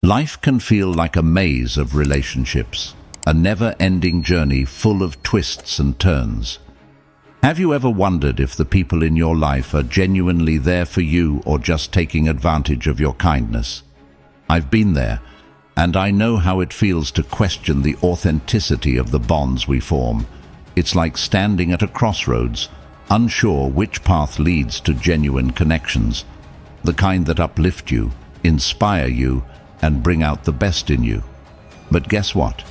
Life can feel like a maze of relationships, a never-ending journey full of twists and turns. Have you ever wondered if the people in your life are genuinely there for you or just taking advantage of your kindness? I've been there, and I know how it feels to question the authenticity of the bonds we form. It's like standing at a crossroads, unsure which path leads to genuine connections, the kind that uplift you, inspire you, and bring out the best in you. But guess what?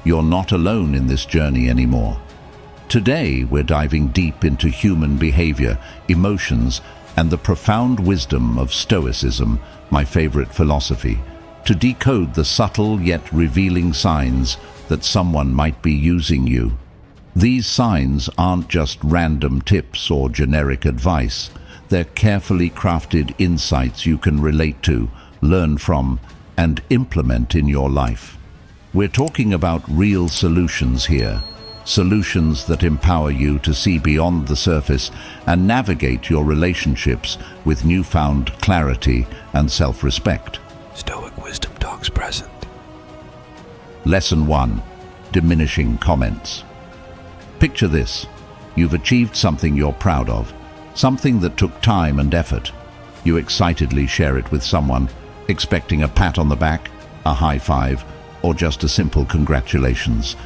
You're not alone in this journey anymore. Today, we're diving deep into human behavior, emotions, and the profound wisdom of Stoicism, my favorite philosophy, to decode the subtle yet revealing signs that someone might be using you. These signs aren't just random tips or generic advice. They're carefully crafted insights you can relate to, learn from, and implement in your life. We're talking about real solutions here. Solutions that empower you to see beyond the surface and navigate your relationships with newfound clarity and self-respect. Stoic Wisdom Talks present. Lesson 1. Diminishing comments. Picture this. You've achieved something you're proud of, something that took time and effort. You excitedly share it with someone, expecting a pat on the back, a high five, or just a simple congratulations.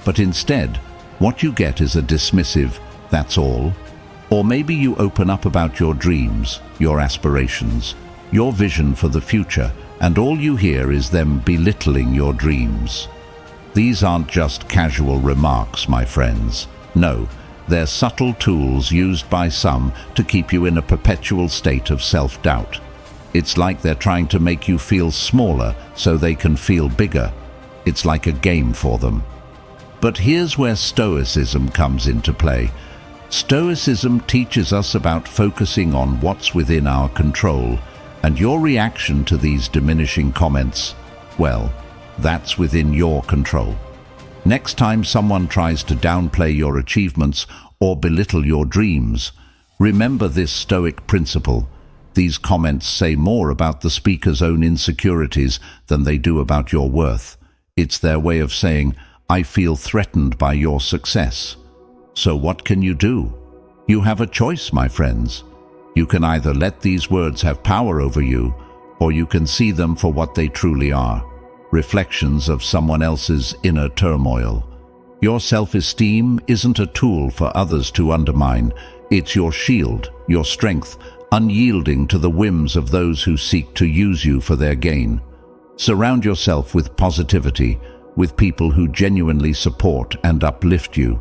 But instead, what you get is a dismissive, "That's all." Or maybe you open up about your dreams, your aspirations, your vision for the future, and all you hear is them belittling your dreams. These aren't just casual remarks, my friends. No, they're subtle tools used by some to keep you in a perpetual state of self-doubt. It's like they're trying to make you feel smaller so they can feel bigger. It's like a game for them. But here's where Stoicism comes into play. Stoicism teaches us about focusing on what's within our control, and your reaction to these diminishing comments, well, that's within your control. Next time someone tries to downplay your achievements or belittle your dreams, remember this Stoic principle. These comments say more about the speaker's own insecurities than they do about your worth. It's their way of saying, "I feel threatened by your success." So what can you do? You have a choice, my friends. You can either let these words have power over you, or you can see them for what they truly are, reflections of someone else's inner turmoil. Your self-esteem isn't a tool for others to undermine. It's your shield, your strength, unyielding to the whims of those who seek to use you for their gain. Surround yourself with positivity, with people who genuinely support and uplift you.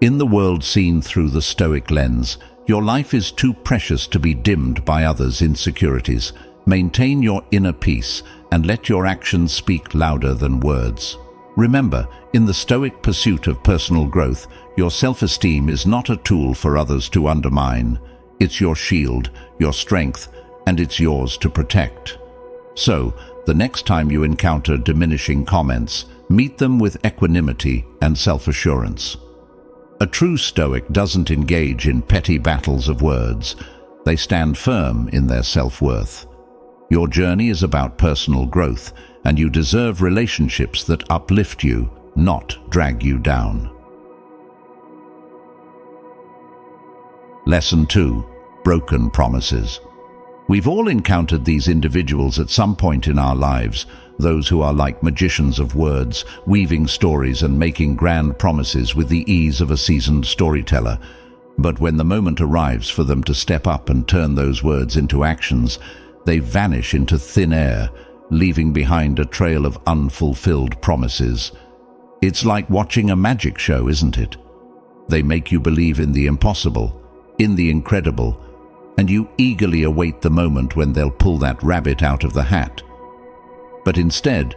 In the world seen through the Stoic lens, your life is too precious to be dimmed by others' insecurities. Maintain your inner peace and let your actions speak louder than words. Remember, in the Stoic pursuit of personal growth, your self-esteem is not a tool for others to undermine. It's your shield, your strength, and it's yours to protect. So, the next time you encounter diminishing comments, meet them with equanimity and self-assurance. A true Stoic doesn't engage in petty battles of words. They stand firm in their self-worth. Your journey is about personal growth, and you deserve relationships that uplift you, not drag you down. Lesson 2. Broken promises. We've all encountered these individuals at some point in our lives, those who are like magicians of words, weaving stories and making grand promises with the ease of a seasoned storyteller. But when the moment arrives for them to step up and turn those words into actions, they vanish into thin air, leaving behind a trail of unfulfilled promises. It's like watching a magic show, isn't it? They make you believe in the impossible, in the incredible, and you eagerly await the moment when they'll pull that rabbit out of the hat. But instead,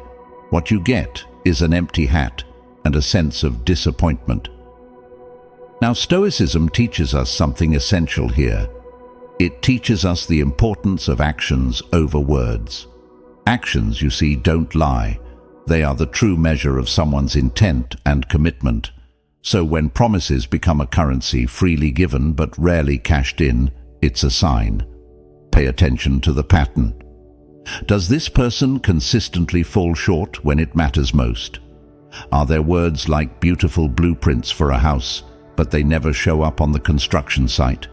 what you get is an empty hat and a sense of disappointment. Now, Stoicism teaches us something essential here. It teaches us the importance of actions over words. Actions, you see, don't lie. They are the true measure of someone's intent and commitment. So when promises become a currency freely given but rarely cashed in, it's a sign. Pay attention to the pattern. Does this person consistently fall short when it matters most? Are their words like beautiful blueprints for a house, but they never show up on the construction site?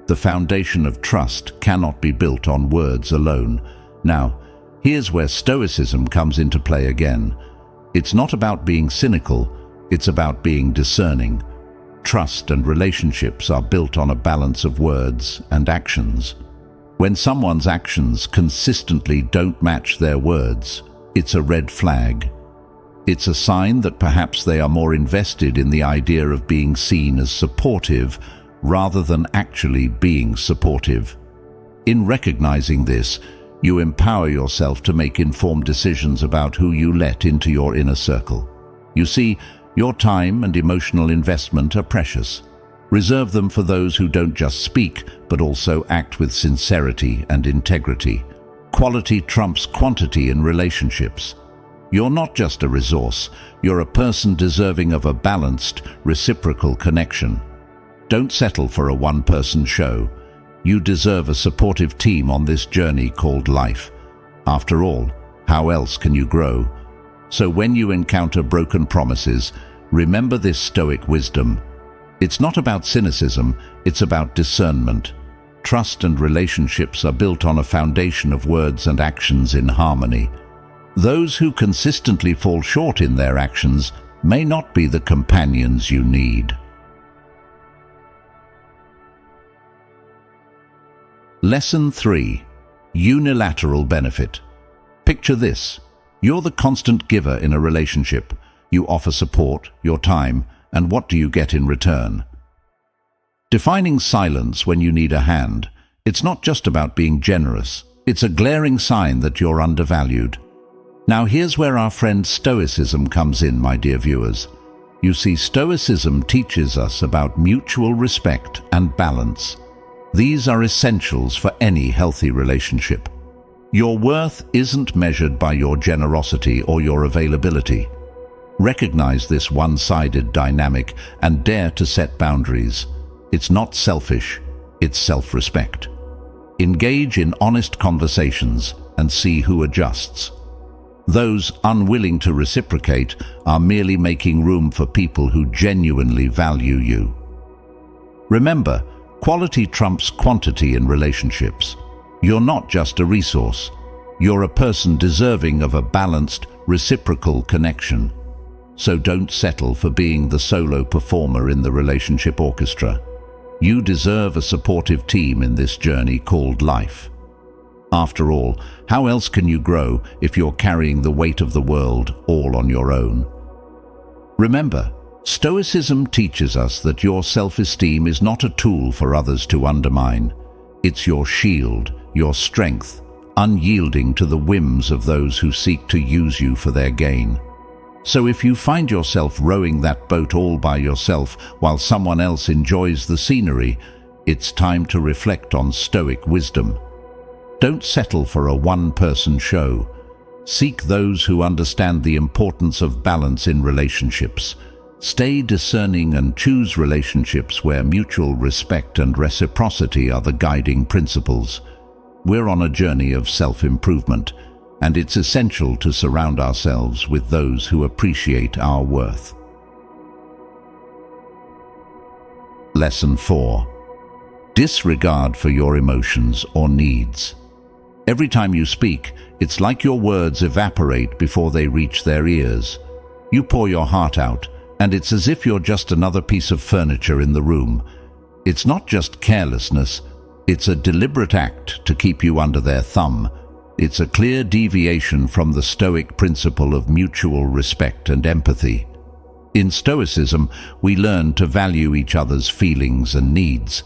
The foundation of trust cannot be built on words alone. Now, here's where Stoicism comes into play again. It's not about being cynical, it's about being discerning. Trust and relationships are built on a balance of words and actions. When someone's actions consistently don't match their words, it's a red flag. It's a sign that perhaps they are more invested in the idea of being seen as supportive rather than actually being supportive. In recognizing this, you empower yourself to make informed decisions about who you let into your inner circle. You see, your time and emotional investment are precious. Reserve them for those who don't just speak, but also act with sincerity and integrity. Quality trumps quantity in relationships. You're not just a resource, you're a person deserving of a balanced, reciprocal connection. Don't settle for a one-person show. You deserve a supportive team on this journey called life. After all, how else can you grow? So when you encounter broken promises, remember this Stoic wisdom. It's not about cynicism, it's about discernment. Trust and relationships are built on a foundation of words and actions in harmony. Those who consistently fall short in their actions may not be the companions you need. Lesson 3. Unilateral benefit. Picture this. You're the constant giver in a relationship. You offer support, your time, and what do you get in return? Defining silence when you need a hand. It's not just about being generous. It's a glaring sign that you're undervalued. Now here's where our friend Stoicism comes in, my dear viewers. You see, Stoicism teaches us about mutual respect and balance. These are essentials for any healthy relationship. Your worth isn't measured by your generosity or your availability. Recognize this one-sided dynamic and dare to set boundaries. It's not selfish, it's self-respect. Engage in honest conversations and see who adjusts. Those unwilling to reciprocate are merely making room for people who genuinely value you. Remember, quality trumps quantity in relationships. You're not just a resource. You're a person deserving of a balanced, reciprocal connection. So don't settle for being the solo performer in the relationship orchestra. You deserve a supportive team in this journey called life. After all, how else can you grow if you're carrying the weight of the world all on your own? Remember, Stoicism teaches us that your self-esteem is not a tool for others to undermine. It's your shield, your strength, unyielding to the whims of those who seek to use you for their gain. So if you find yourself rowing that boat all by yourself while someone else enjoys the scenery, it's time to reflect on Stoic wisdom. Don't settle for a one-person show. Seek those who understand the importance of balance in relationships. Stay discerning and choose relationships where mutual respect and reciprocity are the guiding principles. We're on a journey of self-improvement, and it's essential to surround ourselves with those who appreciate our worth. Lesson 4. Disregard for your emotions or needs. Every time you speak, it's like your words evaporate before they reach their ears. You pour your heart out, and it's as if you're just another piece of furniture in the room. It's not just carelessness, it's a deliberate act to keep you under their thumb. It's a clear deviation from the Stoic principle of mutual respect and empathy. In Stoicism, we learn to value each other's feelings and needs.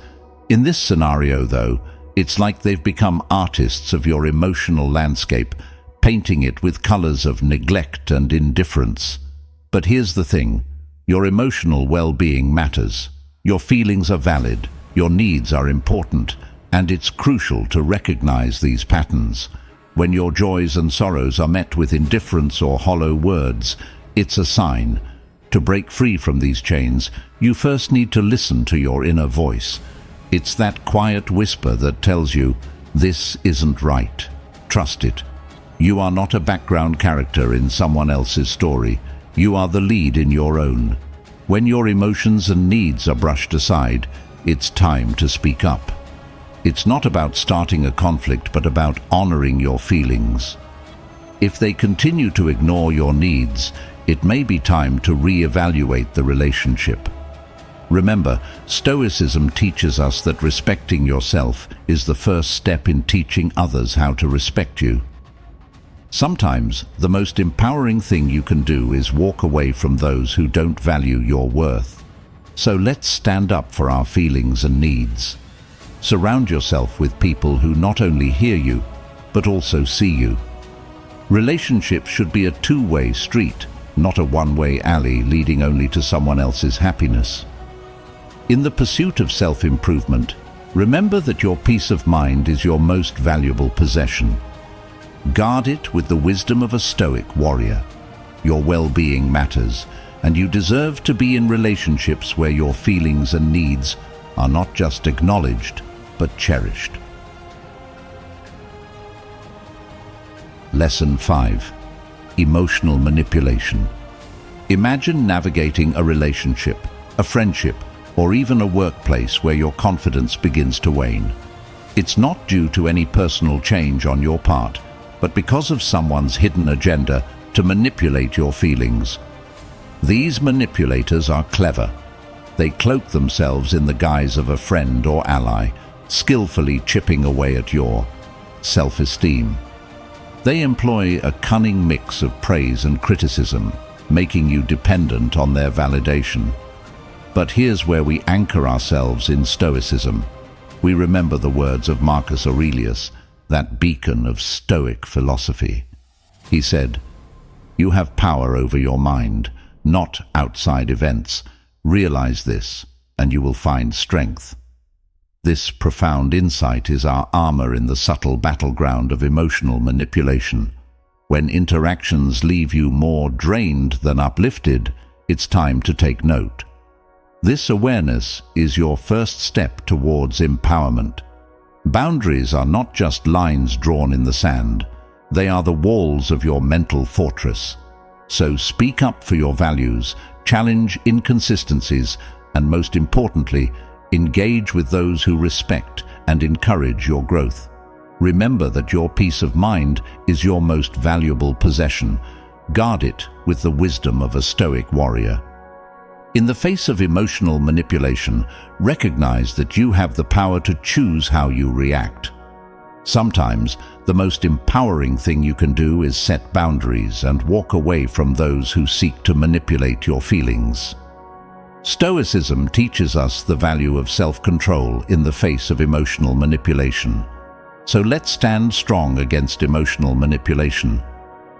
In this scenario, though, it's like they've become artists of your emotional landscape, painting it with colors of neglect and indifference. But here's the thing. Your emotional well-being matters. Your feelings are valid, your needs are important, and it's crucial to recognize these patterns. When your joys and sorrows are met with indifference or hollow words, it's a sign. To break free from these chains, you first need to listen to your inner voice. It's that quiet whisper that tells you, this isn't right. Trust it. You are not a background character in someone else's story. You are the lead in your own. When your emotions and needs are brushed aside, it's time to speak up. It's not about starting a conflict, but about honoring your feelings. If they continue to ignore your needs, it may be time to re-evaluate the relationship. Remember, Stoicism teaches us that respecting yourself is the first step in teaching others how to respect you. Sometimes, the most empowering thing you can do is walk away from those who don't value your worth. So let's stand up for our feelings and needs. Surround yourself with people who not only hear you, but also see you. Relationships should be a two-way street, not a one-way alley leading only to someone else's happiness. In the pursuit of self-improvement, remember that your peace of mind is your most valuable possession. Guard it with the wisdom of a Stoic warrior. Your well-being matters, and you deserve to be in relationships where your feelings and needs are not just acknowledged, but cherished. Lesson 5. Emotional manipulation. Imagine navigating a relationship, a friendship, or even a workplace where your confidence begins to wane. It's not due to any personal change on your part, but because of someone's hidden agenda to manipulate your feelings. These manipulators are clever. They cloak themselves in the guise of a friend or ally, skillfully chipping away at your self-esteem. They employ a cunning mix of praise and criticism, making you dependent on their validation. But here's where we anchor ourselves in Stoicism. We remember the words of Marcus Aurelius, that beacon of Stoic philosophy. He said, "You have power over your mind, not outside events. Realize this, and you will find strength." This profound insight is our armor in the subtle battleground of emotional manipulation. When interactions leave you more drained than uplifted, it's time to take note. This awareness is your first step towards empowerment. Boundaries are not just lines drawn in the sand. They are the walls of your mental fortress. So speak up for your values, challenge inconsistencies, and most importantly, engage with those who respect and encourage your growth. Remember that your peace of mind is your most valuable possession. Guard it with the wisdom of a Stoic warrior. In the face of emotional manipulation, recognize that you have the power to choose how you react. Sometimes, the most empowering thing you can do is set boundaries and walk away from those who seek to manipulate your feelings. Stoicism teaches us the value of self-control in the face of emotional manipulation. So let's stand strong against emotional manipulation.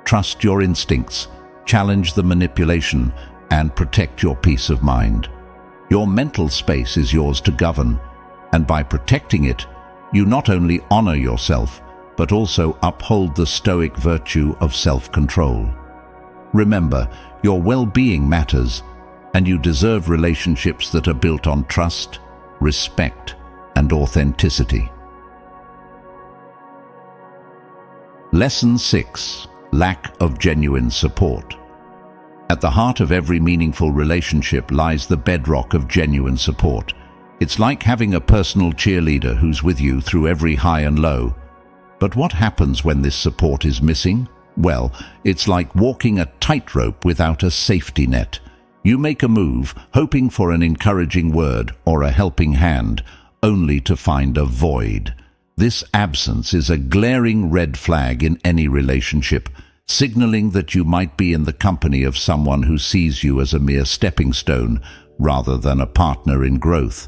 Trust your instincts, challenge the manipulation, and protect your peace of mind. Your mental space is yours to govern, and by protecting it, you not only honor yourself, but also uphold the Stoic virtue of self-control. Remember, your well-being matters, and you deserve relationships that are built on trust, respect, and authenticity. Lesson 6. Lack of genuine support. At the heart of every meaningful relationship lies the bedrock of genuine support. It's like having a personal cheerleader who's with you through every high and low. But what happens when this support is missing? Well, it's like walking a tightrope without a safety net. You make a move, hoping for an encouraging word or a helping hand, only to find a void. This absence is a glaring red flag in any relationship, signaling that you might be in the company of someone who sees you as a mere stepping stone rather than a partner in growth.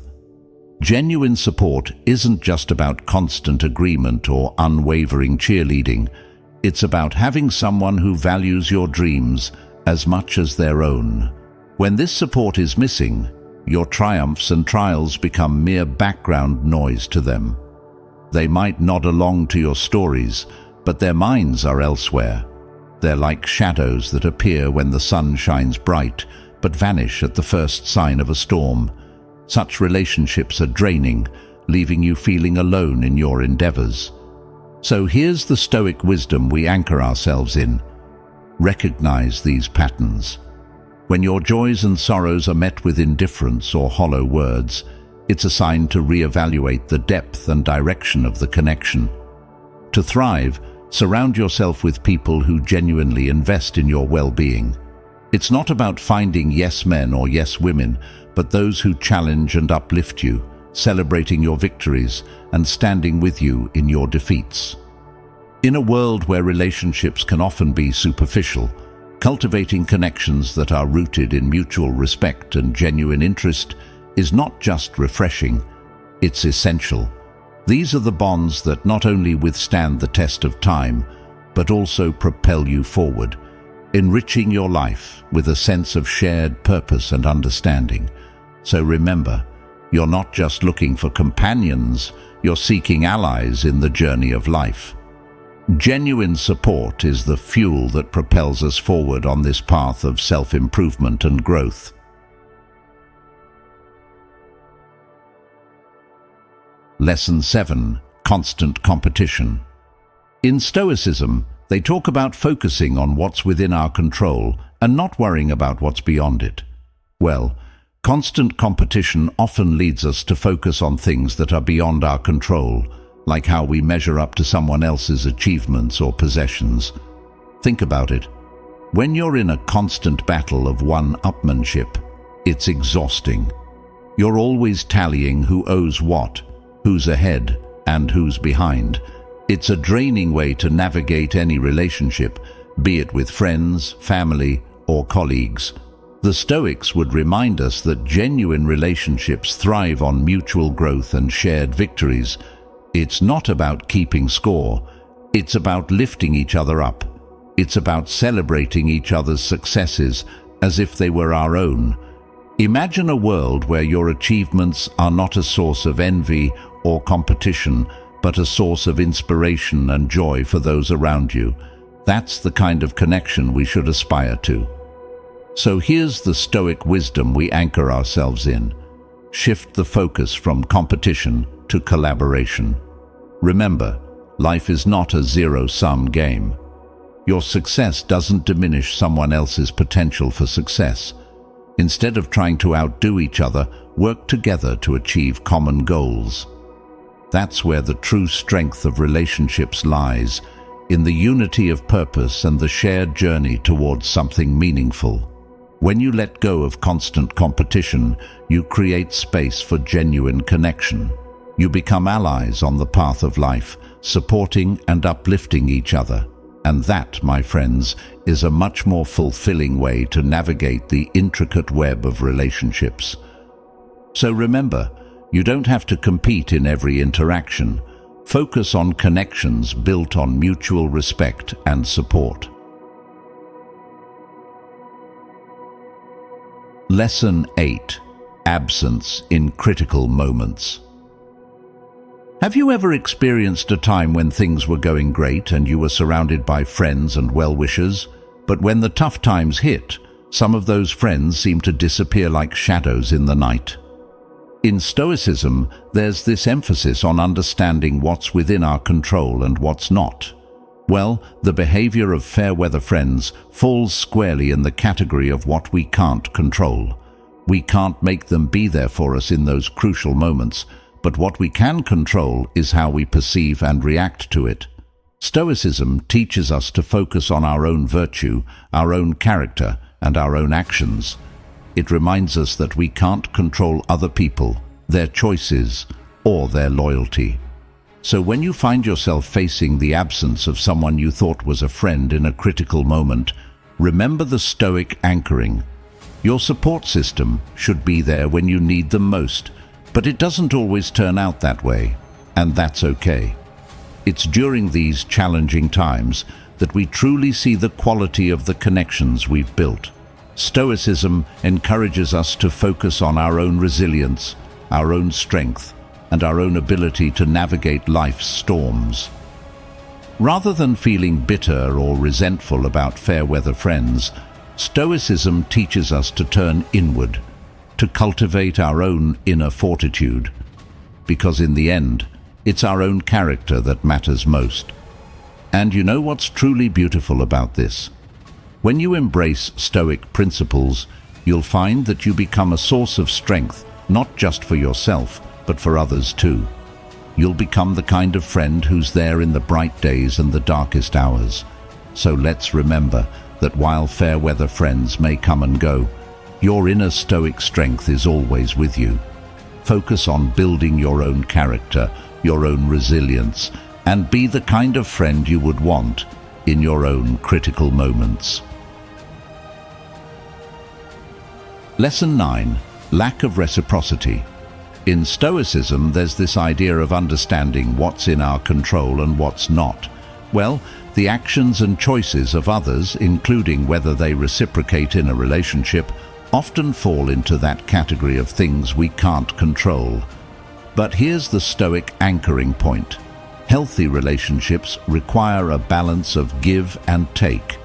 Genuine support isn't just about constant agreement or unwavering cheerleading. It's about having someone who values your dreams as much as their own. When this support is missing, your triumphs and trials become mere background noise to them. They might nod along to your stories, but their minds are elsewhere. They're like shadows that appear when the sun shines bright, but vanish at the first sign of a storm. Such relationships are draining, leaving you feeling alone in your endeavors. So here's the Stoic wisdom we anchor ourselves in. Recognize these patterns. When your joys and sorrows are met with indifference or hollow words, it's a sign to reevaluate the depth and direction of the connection. To thrive, surround yourself with people who genuinely invest in your well-being. It's not about finding yes men or yes women, but those who challenge and uplift you, celebrating your victories and standing with you in your defeats. In a world where relationships can often be superficial, cultivating connections that are rooted in mutual respect and genuine interest is not just refreshing, it's essential. These are the bonds that not only withstand the test of time, but also propel you forward, enriching your life with a sense of shared purpose and understanding. So remember, you're not just looking for companions, you're seeking allies in the journey of life. Genuine support is the fuel that propels us forward on this path of self-improvement and growth. Lesson 7. Constant competition. In Stoicism, they talk about focusing on what's within our control and not worrying about what's beyond it. Well, constant competition often leads us to focus on things that are beyond our control, like how we measure up to someone else's achievements or possessions. Think about it. When you're in a constant battle of one-upmanship, it's exhausting. You're always tallying who owes what, who's ahead, and who's behind. It's a draining way to navigate any relationship, be it with friends, family, or colleagues. The Stoics would remind us that genuine relationships thrive on mutual growth and shared victories. It's not about keeping score. It's about lifting each other up. It's about celebrating each other's successes as if they were our own. Imagine a world where your achievements are not a source of envy or competition, but a source of inspiration and joy for those around you. That's the kind of connection we should aspire to. So here's the Stoic wisdom we anchor ourselves in. Shift the focus from competition to collaboration. Remember, life is not a zero-sum game. Your success doesn't diminish someone else's potential for success. Instead of trying to outdo each other, work together to achieve common goals. That's where the true strength of relationships lies, in the unity of purpose and the shared journey towards something meaningful. When you let go of constant competition, you create space for genuine connection. You become allies on the path of life, supporting and uplifting each other. And that, my friends, is a much more fulfilling way to navigate the intricate web of relationships. So remember, you don't have to compete in every interaction. Focus on connections built on mutual respect and support. Lesson 8. Absence in critical moments. Have you ever experienced a time when things were going great and you were surrounded by friends and well-wishers, but when the tough times hit, some of those friends seemed to disappear like shadows in the night? In Stoicism, there's this emphasis on understanding what's within our control and what's not. Well, the behavior of fair-weather friends falls squarely in the category of what we can't control. We can't make them be there for us in those crucial moments, but what we can control is how we perceive and react to it. Stoicism teaches us to focus on our own virtue, our own character, and our own actions. It reminds us that we can't control other people, their choices, or their loyalty. So when you find yourself facing the absence of someone you thought was a friend in a critical moment, remember the Stoic anchoring. Your support system should be there when you need them most, but it doesn't always turn out that way, and that's okay. It's during these challenging times that we truly see the quality of the connections we've built. Stoicism encourages us to focus on our own resilience, our own strength, and our own ability to navigate life's storms. Rather than feeling bitter or resentful about fair-weather friends, Stoicism teaches us to turn inward, to cultivate our own inner fortitude. Because in the end, It's our own character that matters most. And you know what's truly beautiful about this? When you embrace Stoic principles, you'll find that you become a source of strength, not just for yourself, but for others too. You'll become the kind of friend who's there in the bright days and the darkest hours. So let's remember that while fair weather friends may come and go, your inner Stoic strength is always with you. Focus on building your own character, your own resilience, and be the kind of friend you would want in your own critical moments. Lesson 9. Lack of reciprocity. In Stoicism, there's this idea of understanding what's in our control and what's not. Well, the actions and choices of others, including whether they reciprocate in a relationship, often fall into that category of things we can't control. But here's the Stoic anchoring point. Healthy relationships require a balance of give and take.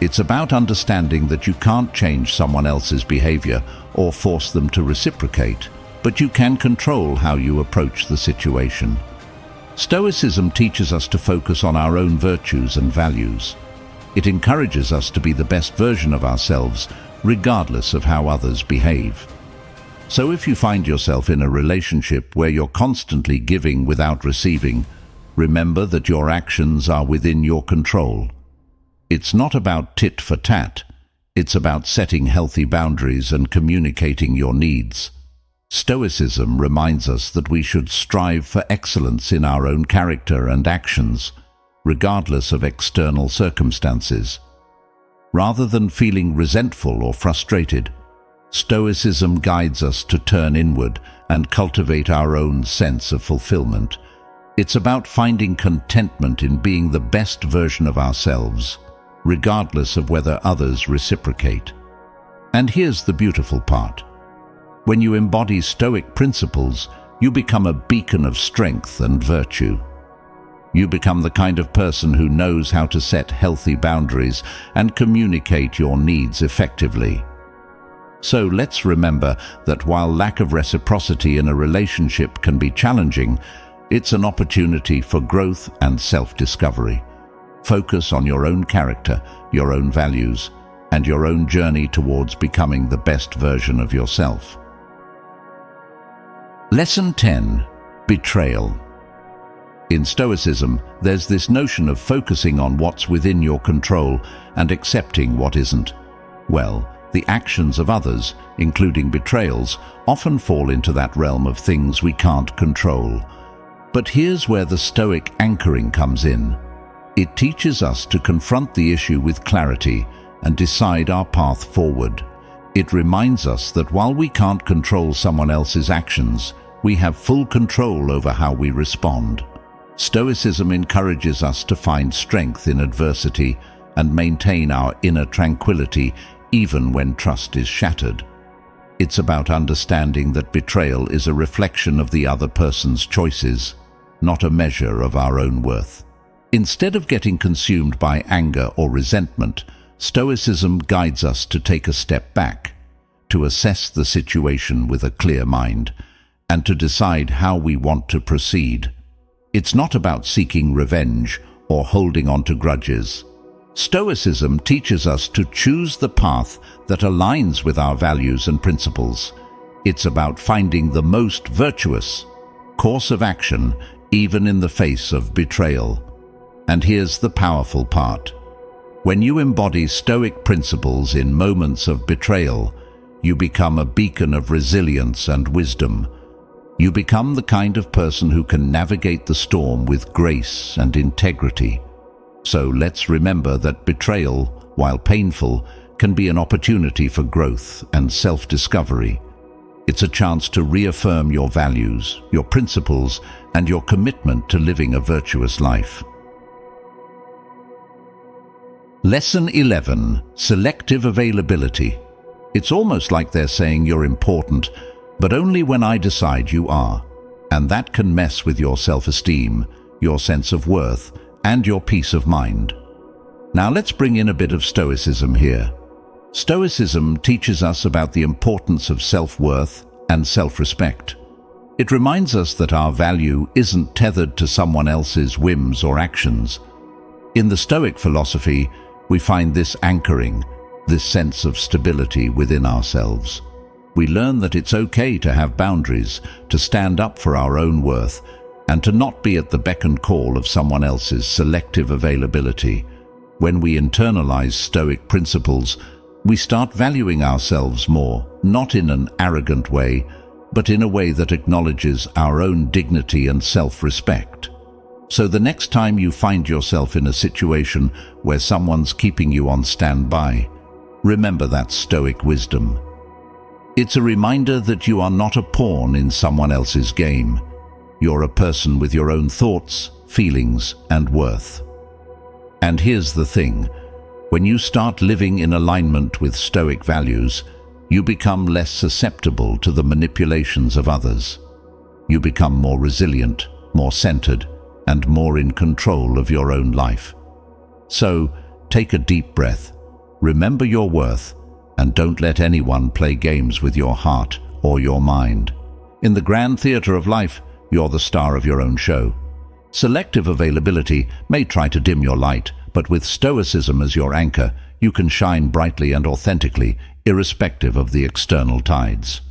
It's about understanding that you can't change someone else's behavior or force them to reciprocate, but you can control how you approach the situation. Stoicism teaches us to focus on our own virtues and values. It encourages us to be the best version of ourselves, regardless of how others behave. So if you find yourself in a relationship where you're constantly giving without receiving, remember that your actions are within your control. It's not about tit for tat. It's about setting healthy boundaries and communicating your needs. Stoicism reminds us that we should strive for excellence in our own character and actions, regardless of external circumstances. Rather than feeling resentful or frustrated, Stoicism guides us to turn inward and cultivate our own sense of fulfillment. It's about finding contentment in being the best version of ourselves, regardless of whether others reciprocate. And here's the beautiful part. When you embody Stoic principles, you become a beacon of strength and virtue. You become the kind of person who knows how to set healthy boundaries and communicate your needs effectively. So let's remember that while lack of reciprocity in a relationship can be challenging, it's an opportunity for growth and self-discovery. Focus on your own character, your own values, and your own journey towards becoming the best version of yourself. Lesson 10. Betrayal. In Stoicism, there's this notion of focusing on what's within your control and accepting what isn't. Well, the actions of others, including betrayals, often fall into that realm of things we can't control. But here's where the Stoic anchoring comes in. It teaches us to confront the issue with clarity and decide our path forward. It reminds us that while we can't control someone else's actions, we have full control over how we respond. Stoicism encourages us to find strength in adversity and maintain our inner tranquility even when trust is shattered. It's about understanding that betrayal is a reflection of the other person's choices, not a measure of our own worth. Instead of getting consumed by anger or resentment, Stoicism guides us to take a step back, to assess the situation with a clear mind, and to decide how we want to proceed. It's not about seeking revenge or holding on to grudges. Stoicism teaches us to choose the path that aligns with our values and principles. It's about finding the most virtuous course of action, even in the face of betrayal. And here's the powerful part. When you embody Stoic principles in moments of betrayal, you become a beacon of resilience and wisdom. You become the kind of person who can navigate the storm with grace and integrity. So let's remember that betrayal, while painful, can be an opportunity for growth and self-discovery. It's a chance to reaffirm your values, your principles, and your commitment to living a virtuous life. Lesson 11. Selective availability. It's almost like they're saying you're important, but only when I decide you are. And that can mess with your self-esteem, your sense of worth, and your peace of mind. Now let's bring in a bit of Stoicism here. Stoicism teaches us about the importance of self-worth and self-respect. It reminds us that our value isn't tethered to someone else's whims or actions. In the Stoic philosophy, we find this anchoring, this sense of stability within ourselves. We learn that it's okay to have boundaries, to stand up for our own worth, and to not be at the beck and call of someone else's selective availability. When we internalize Stoic principles, we start valuing ourselves more, not in an arrogant way, but in a way that acknowledges our own dignity and self-respect. So the next time you find yourself in a situation where someone's keeping you on standby, remember that Stoic wisdom. It's a reminder that you are not a pawn in someone else's game. You're a person with your own thoughts, feelings, and worth. And here's the thing, when you start living in alignment with Stoic values, you become less susceptible to the manipulations of others. You become more resilient, more centered, and more in control of your own life. So, take a deep breath, remember your worth, and don't let anyone play games with your heart or your mind. In the grand theater of life, you're the star of your own show. Selective availability may try to dim your light, but with Stoicism as your anchor, you can shine brightly and authentically, irrespective of the external tides.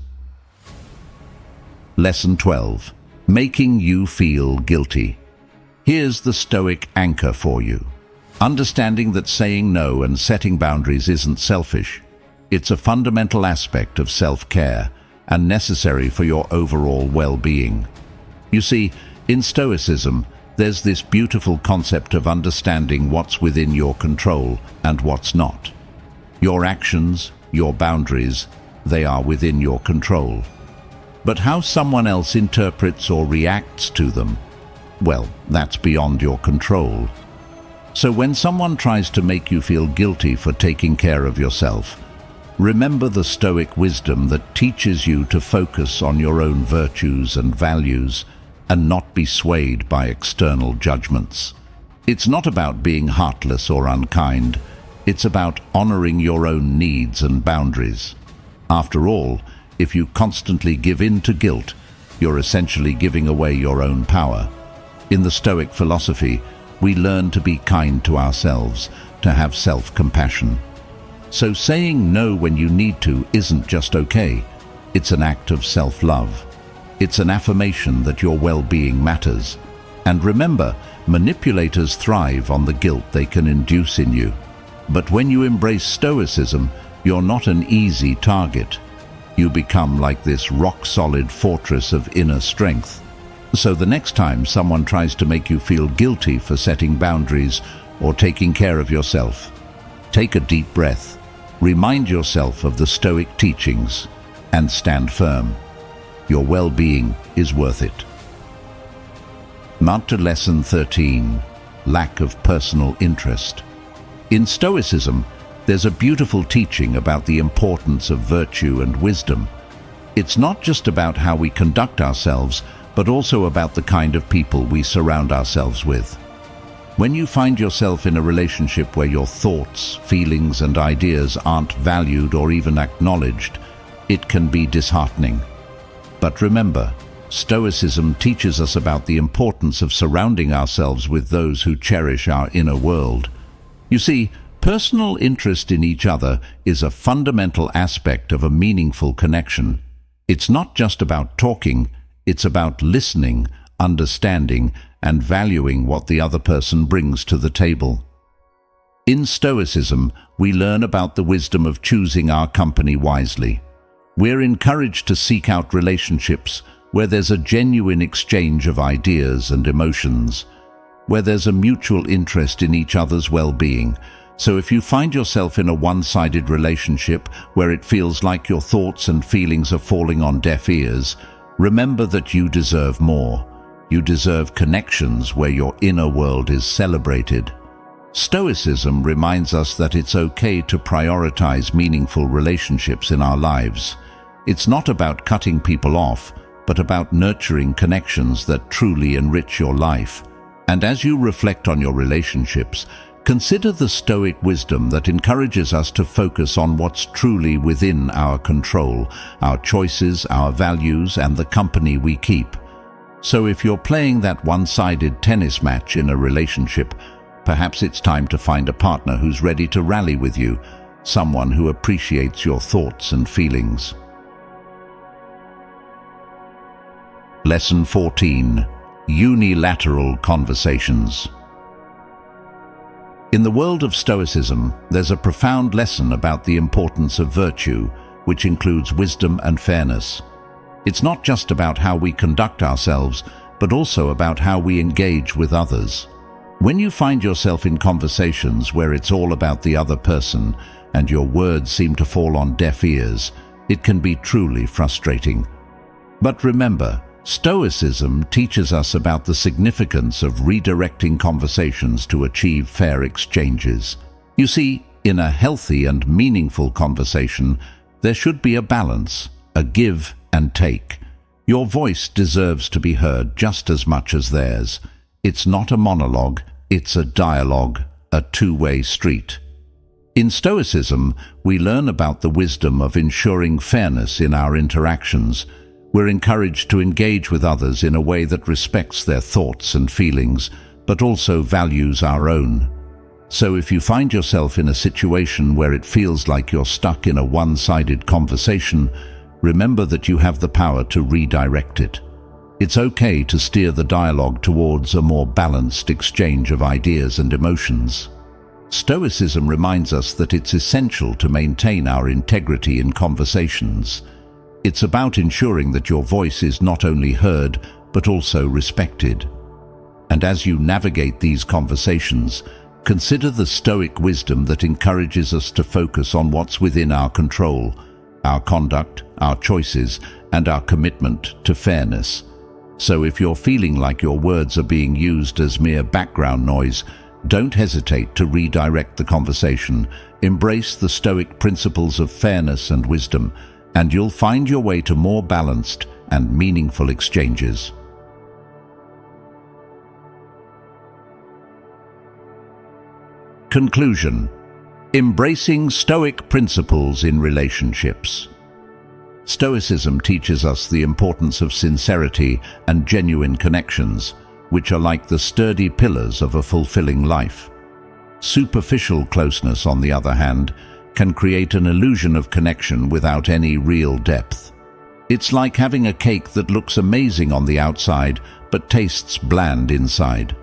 Lesson 12. Making you feel guilty. Here's the Stoic anchor for you. Understanding that saying no and setting boundaries isn't selfish. It's a fundamental aspect of self-care and necessary for your overall well-being. You see, in Stoicism, there's this beautiful concept of understanding what's within your control and what's not. Your actions, your boundaries, they are within your control. But how someone else interprets or reacts to them, well, that's beyond your control. So when someone tries to make you feel guilty for taking care of yourself, remember the Stoic wisdom that teaches you to focus on your own virtues and values and not be swayed by external judgments. It's not about being heartless or unkind. It's about honoring your own needs and boundaries. After all, if you constantly give in to guilt, you're essentially giving away your own power. In the Stoic philosophy, we learn to be kind to ourselves, to have self-compassion. So saying no when you need to isn't just okay. It's an act of self-love. It's an affirmation that your well-being matters. And remember, manipulators thrive on the guilt they can induce in you. But when you embrace Stoicism, you're not an easy target. You become like this rock-solid fortress of inner strength. So the next time someone tries to make you feel guilty for setting boundaries or taking care of yourself, take a deep breath, remind yourself of the Stoic teachings, and stand firm. Your well-being is worth it. Mount to Lesson 13. Lack of personal interest. In Stoicism, there's a beautiful teaching about the importance of virtue and wisdom. It's not just about how we conduct ourselves, but also about the kind of people we surround ourselves with. When you find yourself in a relationship where your thoughts, feelings, and ideas aren't valued or even acknowledged, it can be disheartening. But remember, Stoicism teaches us about the importance of surrounding ourselves with those who cherish our inner world. You see, personal interest in each other is a fundamental aspect of a meaningful connection. It's not just about talking, it's about listening, understanding, and valuing what the other person brings to the table. In Stoicism, we learn about the wisdom of choosing our company wisely. We're encouraged to seek out relationships where there's a genuine exchange of ideas and emotions, where there's a mutual interest in each other's well-being. So if you find yourself in a one-sided relationship where it feels like your thoughts and feelings are falling on deaf ears, remember that you deserve more. You deserve connections where your inner world is celebrated. Stoicism reminds us that it's okay to prioritize meaningful relationships in our lives. It's not about cutting people off, but about nurturing connections that truly enrich your life. And as you reflect on your relationships, Consider the Stoic wisdom that encourages us to focus on what's truly within our control, our choices, our values, and the company we keep. So if you're playing that one-sided tennis match in a relationship, perhaps it's time to find a partner who's ready to rally with you, someone who appreciates your thoughts and feelings. Lesson 14. Unilateral conversations. In the world of Stoicism, there's a profound lesson about the importance of virtue, which includes wisdom and fairness. It's not just about how we conduct ourselves, but also about how we engage with others. When you find yourself in conversations where it's all about the other person and your words seem to fall on deaf ears, it can be truly frustrating. But remember, Stoicism teaches us about the significance of redirecting conversations to achieve fair exchanges. You see, in a healthy and meaningful conversation, there should be a balance, a give and take. Your voice deserves to be heard just as much as theirs. It's not a monologue, it's a dialogue, a two-way street. In Stoicism, we learn about the wisdom of ensuring fairness in our interactions. We're encouraged to engage with others in a way that respects their thoughts and feelings, but also values our own. So if you find yourself in a situation where it feels like you're stuck in a one-sided conversation, remember that you have the power to redirect it. It's okay to steer the dialogue towards a more balanced exchange of ideas and emotions. Stoicism reminds us that it's essential to maintain our integrity in conversations. It's about ensuring that your voice is not only heard, but also respected. And as you navigate these conversations, consider the Stoic wisdom that encourages us to focus on what's within our control, our conduct, our choices, and our commitment to fairness. So if you're feeling like your words are being used as mere background noise, don't hesitate to redirect the conversation. Embrace the Stoic principles of fairness and wisdom, and you'll find your way to more balanced and meaningful exchanges. Conclusion. Embracing Stoic principles in relationships. Stoicism teaches us the importance of sincerity and genuine connections, which are like the sturdy pillars of a fulfilling life. Superficial closeness, on the other hand, can create an illusion of connection without any real depth. It's like having a cake that looks amazing on the outside but tastes bland inside.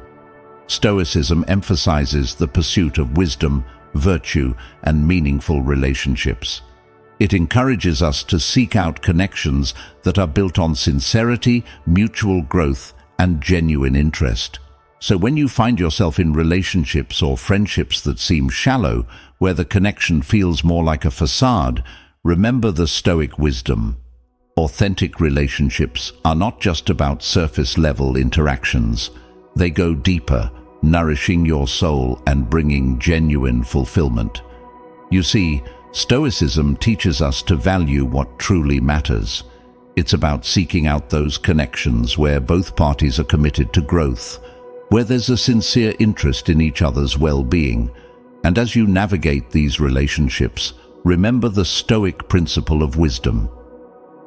Stoicism emphasizes the pursuit of wisdom, virtue, and meaningful relationships. It encourages us to seek out connections that are built on sincerity, mutual growth, and genuine interest. So when you find yourself in relationships or friendships that seem shallow, where the connection feels more like a facade, remember the Stoic wisdom. Authentic relationships are not just about surface-level interactions. They go deeper, nourishing your soul and bringing genuine fulfillment. You see, Stoicism teaches us to value what truly matters. It's about seeking out those connections where both parties are committed to growth, where there's a sincere interest in each other's well-being. And as you navigate these relationships, remember the Stoic principle of wisdom.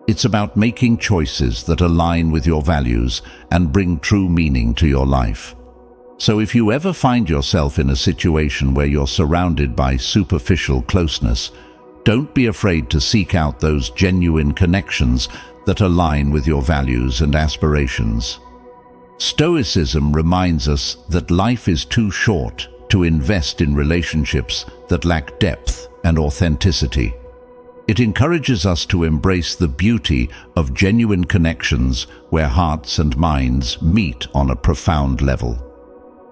It's about making choices that align with your values and bring true meaning to your life. So if you ever find yourself in a situation where you're surrounded by superficial closeness, don't be afraid to seek out those genuine connections that align with your values and aspirations. Stoicism reminds us that life is too short to invest in relationships that lack depth and authenticity. It encourages us to embrace the beauty of genuine connections where hearts and minds meet on a profound level.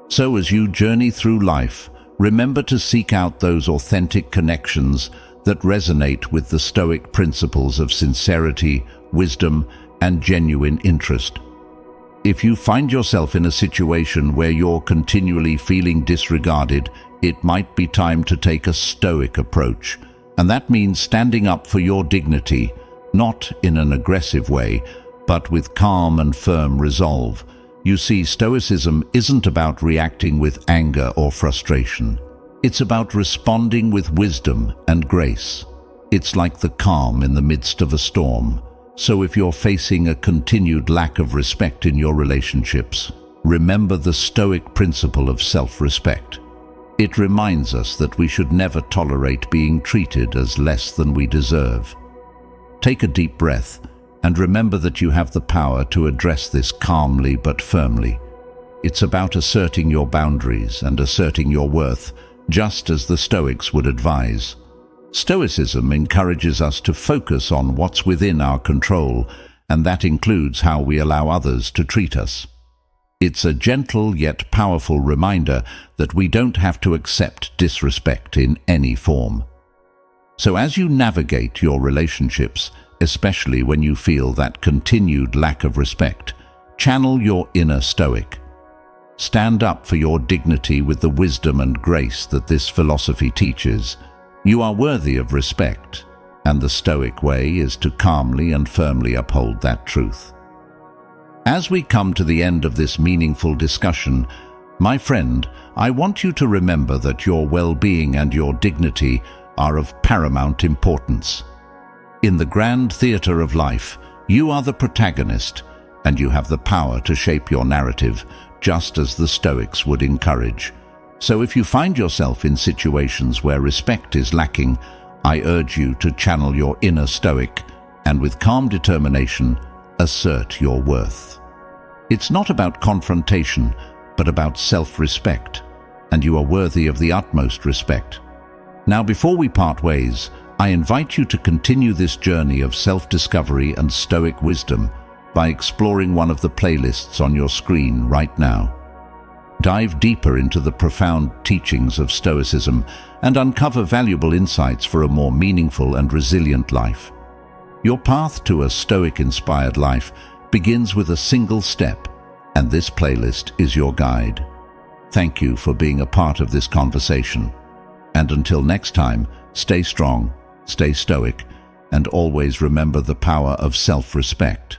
So as you journey through life, remember to seek out those authentic connections that resonate with the Stoic principles of sincerity, wisdom, and genuine interest. If you find yourself in a situation where you're continually feeling disregarded, it might be time to take a Stoic approach. And that means standing up for your dignity, not in an aggressive way, but with calm and firm resolve. You see, Stoicism isn't about reacting with anger or frustration. It's about responding with wisdom and grace. It's like the calm in the midst of a storm. So if you're facing a continued lack of respect in your relationships, remember the Stoic principle of self-respect. It reminds us that we should never tolerate being treated as less than we deserve. Take a deep breath and remember that you have the power to address this calmly but firmly. It's about asserting your boundaries and asserting your worth, just as the Stoics would advise. Stoicism encourages us to focus on what's within our control, and that includes how we allow others to treat us. It's a gentle yet powerful reminder that we don't have to accept disrespect in any form. So as you navigate your relationships, especially when you feel that continued lack of respect, channel your inner Stoic. Stand up for your dignity with the wisdom and grace that this philosophy teaches. You are worthy of respect, and the Stoic way is to calmly and firmly uphold that truth. As we come to the end of this meaningful discussion, my friend, I want you to remember that your well-being and your dignity are of paramount importance. In the grand theater of life, you are the protagonist, and you have the power to shape your narrative, just as the Stoics would encourage. So if you find yourself in situations where respect is lacking, I urge you to channel your inner Stoic and with calm determination, assert your worth. It's not about confrontation, but about self-respect, and you are worthy of the utmost respect. Now, before we part ways, I invite you to continue this journey of self-discovery and Stoic wisdom by exploring one of the playlists on your screen right now. Dive deeper into the profound teachings of Stoicism and uncover valuable insights for a more meaningful and resilient life. Your path to a Stoic-inspired life begins with a single step, and this playlist is your guide. Thank you for being a part of this conversation. And until next time, stay strong, stay Stoic, and always remember the power of self-respect.